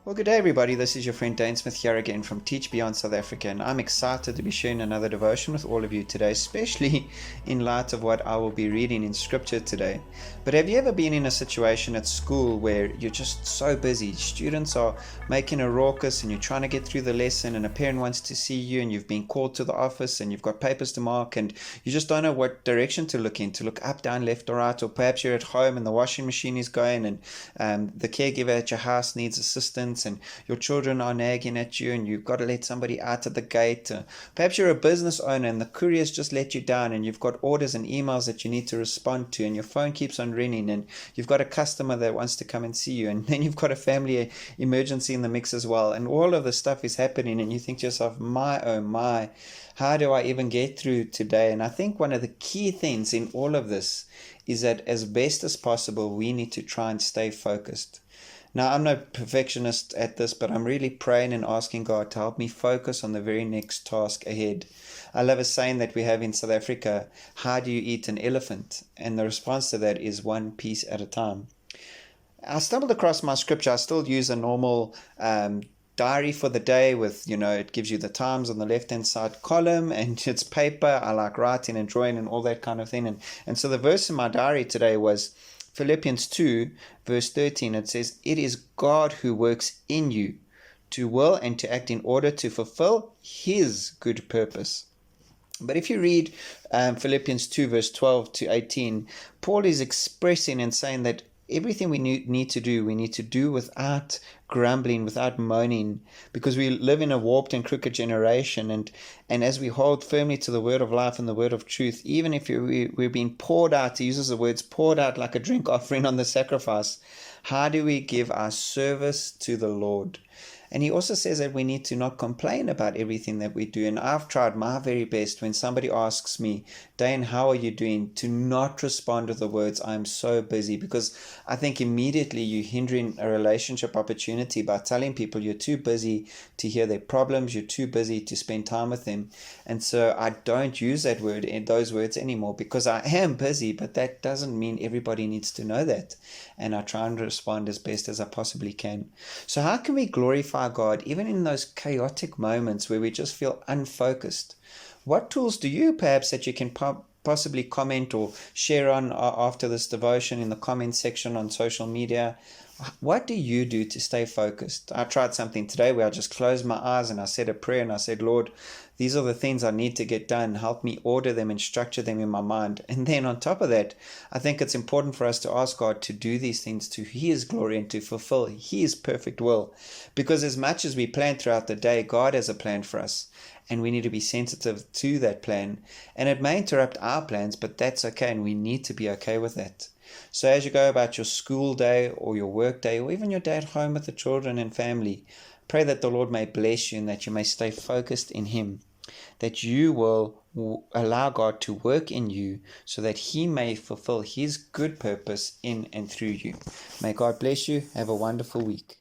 Well, good day, everybody. This is your friend Dane Smith here again from TeachBeyond South Africa, and I'm excited to be sharing another devotion with all of you today, especially in light of what I will be reading in Scripture today. But have you ever been in a situation at school where you're just so busy? Students are making a raucous, and you're trying to get through the lesson, and a parent wants to see you, and you've been called to the office, and you've got papers to mark, and you just don't know what direction to look in, to look up, down, left, or right, or perhaps you're at home and the washing machine is going, and the caregiver at your house needs assistance, and your children are nagging at you and you've got to let somebody out at the gate. Perhaps you're a business owner and the courier's just let you down and you've got orders and emails that you need to respond to, and your phone keeps on ringing, and you've got a customer that wants to come and see you, and then you've got a family emergency in the mix as well, and all of this stuff is happening, and you think to yourself, my oh my, how do I even get through today? And I think one of the key things in all of this is that as best as possible we need to try and stay focused. Now, I'm no perfectionist at this, but I'm really praying and asking God to help me focus on the very next task ahead. I love a saying that we have in South Africa: how do you eat an elephant? And the response to that is one piece at a time. I stumbled across my scripture. I still use a normal diary for the day with, it gives you the times on the left-hand side column, and it's paper. I like writing and drawing and all that kind of thing. And so the verse in my diary today was Philippians 2, verse 13. It says, "It is God who works in you to will and to act in order to fulfill His good purpose." But if you read Philippians 2, verse 12 to 18, Paul is expressing and saying that everything we need to do without grumbling, without moaning, because we live in a warped and crooked generation. And as we hold firmly to the word of life and the word of truth, even if we're being poured out, he uses the words poured out like a drink offering on the sacrifice, how do we give our service to the Lord? And he also says that we need to not complain about everything that we do. And I've tried my very best when somebody asks me, "Dane, how are you doing?" to not respond with the words, "I'm so busy," because I think immediately you're hindering a relationship opportunity by telling people you're too busy to hear their problems, you're too busy to spend time with them. And so I don't use those words anymore, because I am busy, but that doesn't mean everybody needs to know that. And I try and respond as best as I possibly can. So how can we glorify God even in those chaotic moments where we just feel unfocused? What tools do you perhaps that you can possibly comment or share on after this devotion in the comment section on social media? What do you do to stay focused? I tried something today where I just closed my eyes and I said a prayer and I said, "Lord, these are the things I need to get done. Help me order them and structure them in my mind." And then on top of that, I think it's important for us to ask God to do these things to His glory and to fulfill His perfect will. Because as much as we plan throughout the day, God has a plan for us. And we need to be sensitive to that plan. And it may interrupt our plans, but that's okay. And we need to be okay with that. So as you go about your school day or your work day, or even your day at home with the children and family, pray that the Lord may bless you and that you may stay focused in Him, that you will allow God to work in you so that He may fulfill His good purpose in and through you. May God bless you. Have a wonderful week.